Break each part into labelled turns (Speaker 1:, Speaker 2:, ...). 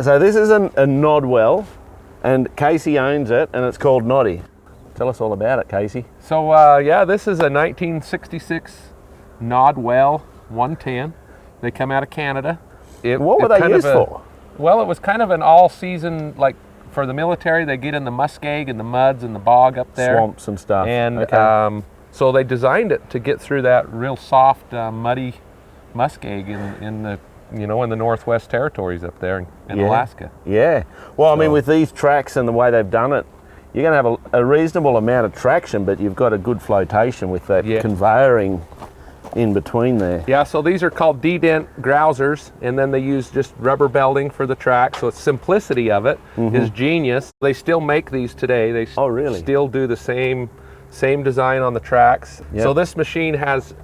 Speaker 1: So this is a Nodwell, and Casey owns it, and it's called Noddy. Tell us all about it, Casey.
Speaker 2: So yeah, this is a 1966 Nodwell 110. They come out of Canada.
Speaker 1: What were they used for?
Speaker 2: Well, it was kind of an all-season, like for the military. They get in the muskeg and the muds and the bog up there,
Speaker 1: swamps and stuff.
Speaker 2: And
Speaker 1: okay.
Speaker 2: So they designed it to get through that real soft, muddy muskeg in the in the Northwest Territories up there in Alaska.
Speaker 1: Yeah. Well, I mean, with these tracks and the way they've done it, you're going to have a reasonable amount of traction, but you've got a good flotation with that conveyoring in between there.
Speaker 2: Yeah, so these are called D-dent grousers, and then they use just rubber belting for the track, so its simplicity of it is genius. They still make these today. They still do the same design on the tracks. Yep. So this machine has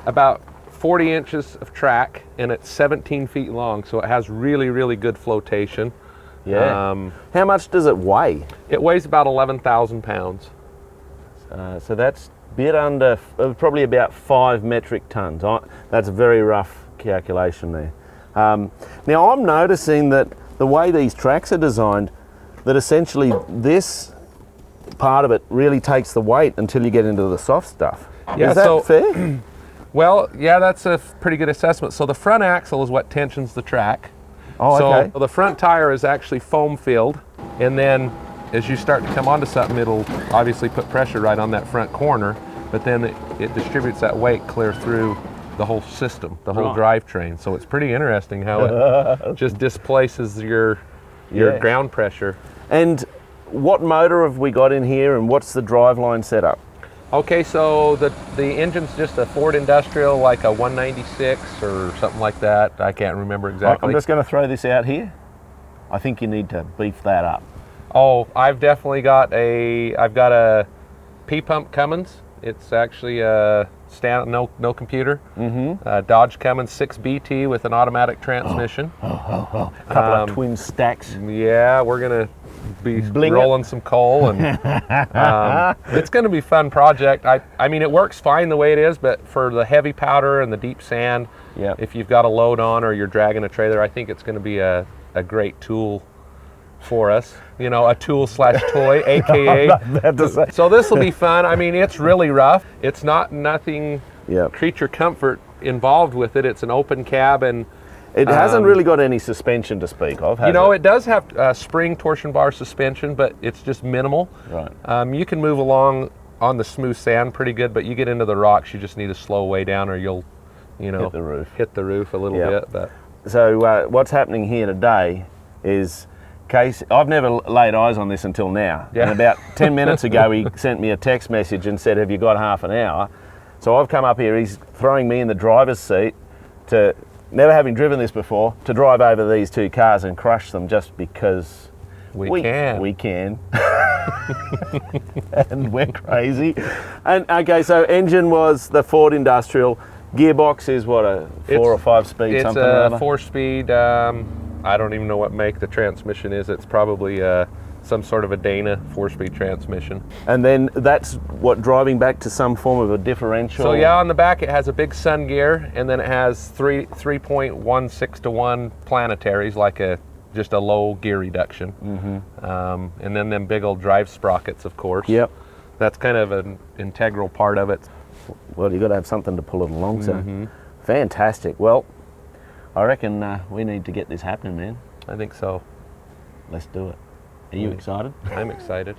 Speaker 2: about 40 inches of track, and it's 17 feet long, so it has really, really good flotation.
Speaker 1: Yeah. How much does it weigh?
Speaker 2: It weighs about 11,000 pounds.
Speaker 1: So that's a bit under, probably about 5 metric tons. That's a very rough calculation there. Now I'm noticing that the way these tracks are designed, that essentially this part of it really takes the weight until you get into the soft stuff.
Speaker 2: Yeah,
Speaker 1: is that fair?
Speaker 2: Well, yeah, that's a pretty good assessment. So the front axle is what tensions the track.
Speaker 1: Oh, okay.
Speaker 2: So the front tire is actually foam filled, and then as you start to come onto something, it'll obviously put pressure right on that front corner, but then it distributes that weight clear through the whole system, the whole drivetrain. So it's pretty interesting how it just displaces your ground pressure.
Speaker 1: And what motor have we got in here, and what's the driveline setup?
Speaker 2: Okay, so the engine's just a Ford Industrial, like a 196 or something like that. I can't remember exactly.
Speaker 1: I'm just going to throw this out here. I think you need to beef that up.
Speaker 2: Oh, I've definitely got a P-pump Cummins. It's actually a no computer. Dodge Cummins 6BT with an automatic transmission.
Speaker 1: A couple of twin stacks.
Speaker 2: Yeah, we're gonna be rolling some coal, and it's going to be a fun project. I mean, it works fine the way it is, but for the heavy powder and the deep sand, if you've got a load on or you're dragging a trailer, I think it's going to be a great tool for us. You know, a tool/toy, aka. So this will be fun. I mean, it's really rough. It's nothing creature comfort involved with it. It's an open cab, and
Speaker 1: it hasn't really got any suspension to speak of, has
Speaker 2: it does have spring torsion bar suspension, but it's just minimal.
Speaker 1: Right.
Speaker 2: You can move along on the smooth sand pretty good, but you get into the rocks, you just need to slow way down, or you'll, hit the roof a little bit. But
Speaker 1: so what's happening here today is, Casey, I've never laid eyes on this until now. And about 10 minutes ago, he sent me a text message and said, "Have you got half an hour?" So I've come up here. He's throwing me in the driver's seat to, never having driven this before, to drive over these two cars and crush them just because we can. And we're crazy. And okay, so engine was the Ford Industrial. Gearbox is what, a 4 or 5 speed, something or other?
Speaker 2: It's a 4-speed. I don't even know what make the transmission is. It's probably some sort of a Dana 4-speed transmission.
Speaker 1: And then that's what, driving back to some form of a differential?
Speaker 2: So yeah, on the back it has a big sun gear, and then it has 3.16 to 1 planetaries, like just a low gear reduction. And then them big old drive sprockets, of course.
Speaker 1: Yep.
Speaker 2: That's kind of an integral part of it.
Speaker 1: Well, you've got to have something to pull it along, so fantastic. Well, I reckon we need to get this happening, man.
Speaker 2: I think so.
Speaker 1: Let's do it. Are you excited?
Speaker 2: I'm excited.